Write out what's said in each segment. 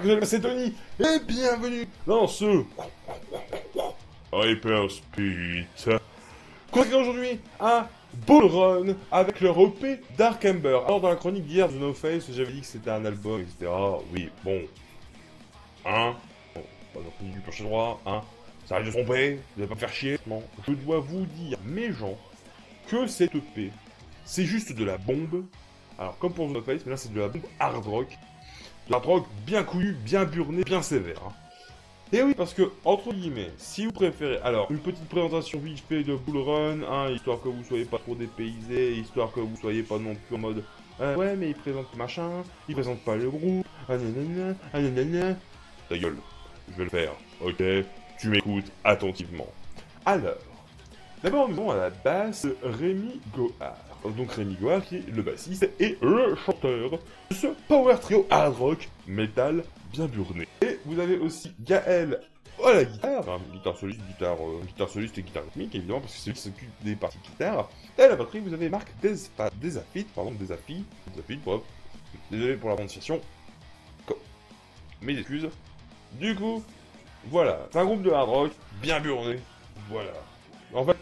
que de la Macédonie, et bienvenue dans ce Hyper Speed. Consacré aujourd'hui à Bull Run avec leur EP Dark Ember. Alors dans la chronique d'hier de No Face, j'avais dit que c'était un album, etc. Oui, bon. Hein. Bon, pas non plus du plancher droit, hein. Ça arrive de se tromper, vous allez pas me faire chier. Non, je dois vous dire, mes gens, que cette EP, c'est juste de la bombe. Alors comme pour No Face, mais là c'est de la bombe hard rock. De la drogue bien couillue, bien burnée, bien sévère. Hein. Et oui, parce que, entre guillemets, si vous préférez... Alors, une petite présentation vite fait de Bull Run, hein, histoire que vous soyez pas trop dépaysés, histoire que vous soyez pas non plus en mode... ouais, mais il présente machin, il présente pas le groupe, nanana, nanana... Ta gueule, je vais le faire, ok? Tu m'écoutes attentivement. Alors, d'abord nous avons à la basse Rémi Gohard. Donc Rémi Gohard qui est le bassiste et le chanteur de ce power trio hard rock metal bien burné. Et vous avez aussi Gaël à la guitare, hein, guitare soliste et guitare rythmique évidemment parce que c'est lui qui s'occupe des parties de guitare. Et à la batterie vous avez Marc Desafit, bref. Désolé pour la prononciation. Mes excuses. Du coup, voilà, c'est un groupe de hard rock bien burné. Voilà. En fait,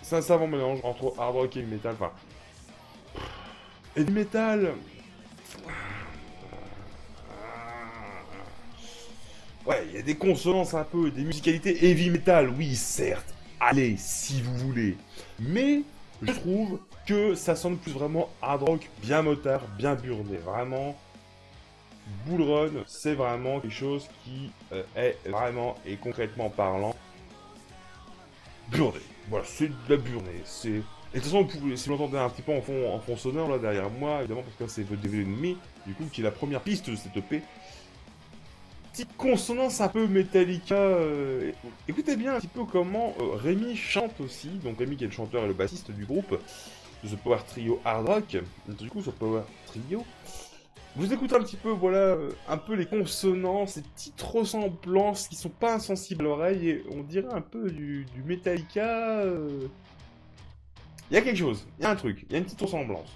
c'est un savant mélange entre hard rock et metal, enfin... Et du metal... Ouais, il y a des consonances un peu, des musicalités heavy metal, oui, certes. Allez, si vous voulez. Mais, je trouve que ça sonne plus vraiment hard rock, bien motard, bien burné. Vraiment, Bull Run, c'est vraiment quelque chose qui est vraiment et concrètement parlant burné. Voilà, c'est de la burnée, c'est... Et de toute façon, si vous l'entendez un petit peu en fond sonore, là, derrière moi, évidemment, parce que là, c'est votre DVD ennemi, du coup, qui est la première piste de cette EP. Petite consonance un peu Metallica. Écoutez bien un petit peu comment Rémi chante aussi. Donc Rémi qui est le chanteur et le bassiste du groupe, de ce power trio hard rock. Du coup, ce power trio... Vous écoutez un petit peu, voilà, un peu les consonances, ces petites ressemblances qui sont pas insensibles à l'oreille, et on dirait un peu du Metallica... Il y a quelque chose, il y a un truc, il y a une petite ressemblance.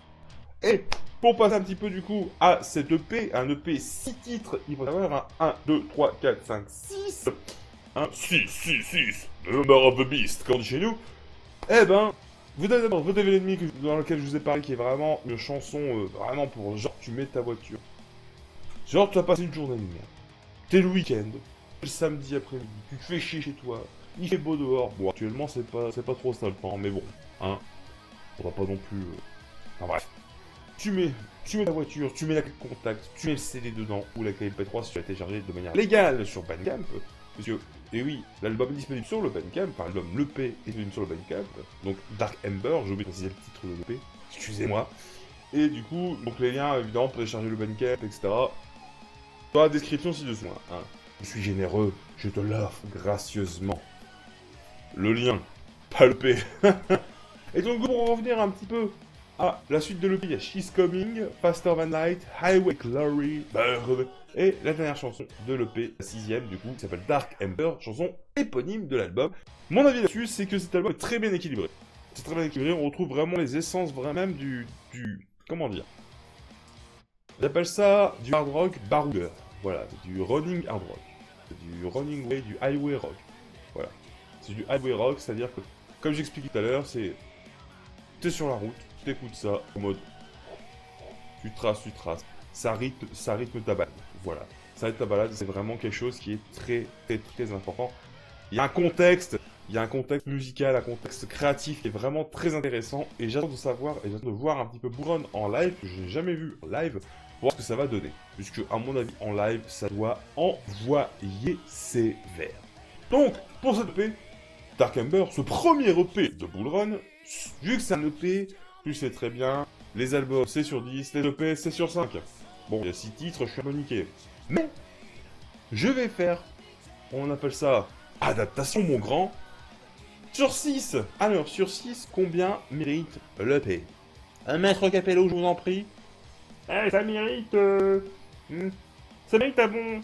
Et pour passer un petit peu du coup à cette EP, un EP 6 titres, il faut savoir un 1, 2, 3, 4, 5, 6. Un 6, The Number of the Beast, comme on dit chez nous. Eh ben, vous avez d'abord votre DVD ennemi dans lequel je vous ai parlé, qui est vraiment une chanson vraiment pour genre tu mets ta voiture. Genre tu vas passer une journée de merde. T'es le week-end, le samedi après-midi, tu te fais chier chez toi, il fait beau dehors. Bon, actuellement c'est pas trop ça le temps, mais bon, hein. On va pas non plus... Enfin bref. Tu mets ta voiture, tu mets la clé de contact, tu mets le CD dedans, ou la clé MP3 si tu l'as téléchargé de manière légale sur Bandcamp. Parce que, et oui, l'album est disponible sur le Bandcamp, enfin l'album, l'EP est disponible sur le Bandcamp. Donc Dark Ember, j'ai oublié de préciser le titre de l'EP, excusez-moi. Et du coup, donc les liens évidemment pour télécharger le Bandcamp, etc. Dans la description ci-dessous. Hein. Je suis généreux, je te l'offre gracieusement. Le lien, pas l'EP. Et donc pour revenir un petit peu à la suite de l'EP, il y a She's Coming, Faster Than Light, Highway Glory, Bird, et la dernière chanson de l'EP, la 6ème du coup, qui s'appelle Dark Ember, chanson éponyme de l'album. Mon avis là-dessus, c'est que cet album est très bien équilibré. C'est très bien équilibré, on retrouve vraiment les essences vraiment même du comment dire. J'appelle ça du hard rock baroudeur. Voilà, du running hard rock. Du running way, du highway rock. Voilà. C'est du highway rock, c'est-à-dire que, comme j'expliquais tout à l'heure, c'est... T'es sur la route, t'écoutes ça, en mode... Tu traces. Ça rythme ta balade. Voilà. Ça rythme ta balade, c'est vraiment quelque chose qui est très important. Il y a un contexte musical, un contexte créatif qui est vraiment très intéressant. Et j'attends de savoir, et j'attends de voir un petit peu Bull Run en live, que je n'ai jamais vu en live, pour voir ce que ça va donner. Puisque, à mon avis, en live, ça doit envoyer sévère. Donc, pour cette EP, Dark Ember, ce premier EP de Bull Run, vu que c'est un EP, tu sais très bien, les albums c'est sur 10, les EP c'est sur 5. Bon, il y a 6 titres, je suis un peu niqué. Mais, je vais faire, on appelle ça, adaptation mon grand, sur 6. Alors, sur 6, combien mérite l'EP? Un maître Capello, je vous en prie. Eh, ça mérite, ça mérite un bon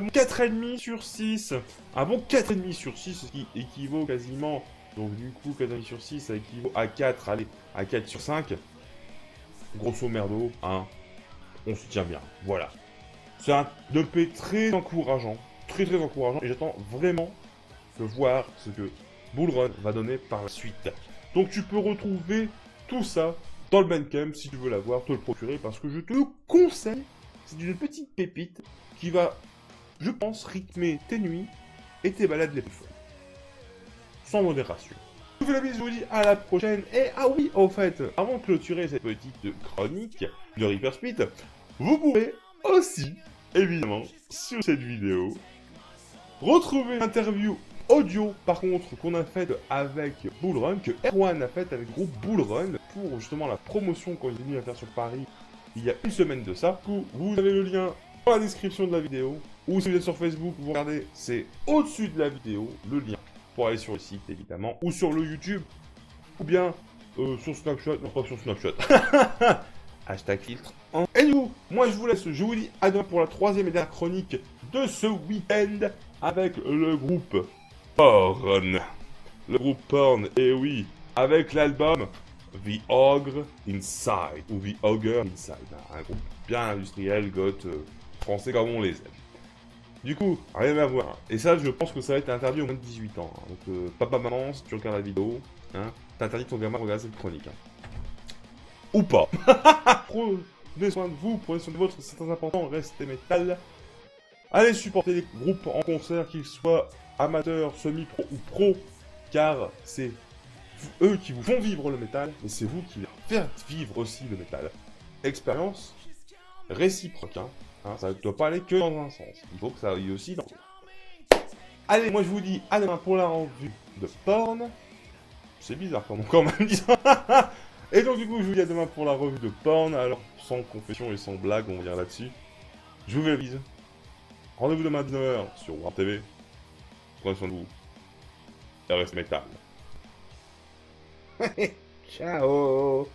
4,5 sur 6. Un bon 4,5 sur 6, ce qui équivaut quasiment... Donc du coup, 4,5 sur 6, ça équivaut à 4, allez, à 4 sur 5. Grosso merdo, hein, on se tient bien, voilà. C'est un EP très encourageant, très encourageant, et j'attends vraiment de voir ce que Bullrun va donner par la suite. Donc tu peux retrouver tout ça dans le Bandcamp si tu veux l'avoir, te le procurer, parce que je te le conseille. C'est une petite pépite qui va, je pense, rythmer tes nuits et tes balades les plus folles. Sans modération. Je vous fais la bise, je vous dis à la prochaine. Et ah oui, au fait, avant de clôturer cette petite chronique de Reaper Split, vous pourrez aussi, évidemment, sur cette vidéo, retrouver l'interview audio, par contre, qu'on a faite avec Bullrun, que Erwan a faite avec le groupe Bullrun, pour justement la promotion qu'on est venu à faire sur Paris il y a une semaine de ça. Du coup, vous avez le lien dans la description de la vidéo, ou si vous êtes sur Facebook, vous regardez, c'est au-dessus de la vidéo, le lien, pour aller sur le site, évidemment, ou sur le YouTube, ou bien sur Snapchat, non pas sur Snapchat, hashtag filtre. Et nous, moi je vous laisse, je vous dis à demain pour la troisième et dernière chronique de ce week-end, avec le groupe Porn. Le groupe Porn, et oui, avec l'album The Ogre Inside, ou The Ogre Inside, un groupe bien industriel, goth, français comme on les aime. Du coup, rien à voir. Et ça, je pense que ça va être interdit au moins de 18 ans. Hein. Donc, papa, maman, si tu regardes la vidéo, hein, t'interdis ton gamin de regarder cette chronique. Hein. Ou pas. Prenez soin de vous, prenez soin de votre, c'est très important, restez métal. Allez supporter les groupes en concert, qu'ils soient amateurs, semi-pro ou pro, car c'est eux qui vous font vivre le métal, mais c'est vous qui les faites vivre aussi le métal. Expérience réciproque, hein. Ça ne doit pas aller que dans un sens, il faut que ça aille aussi dans l'autre. Allez, moi je vous dis à demain pour la revue de Porn. C'est bizarre quand même dit ça. Et donc du coup je vous dis à demain pour la revue de Porn, alors sans confession et sans blague, on va dire là-dessus. Je vous fais bise. Rendez-vous demain à 19h sur Warp TV. Prenez soin de vous. Et reste métal. Ciao.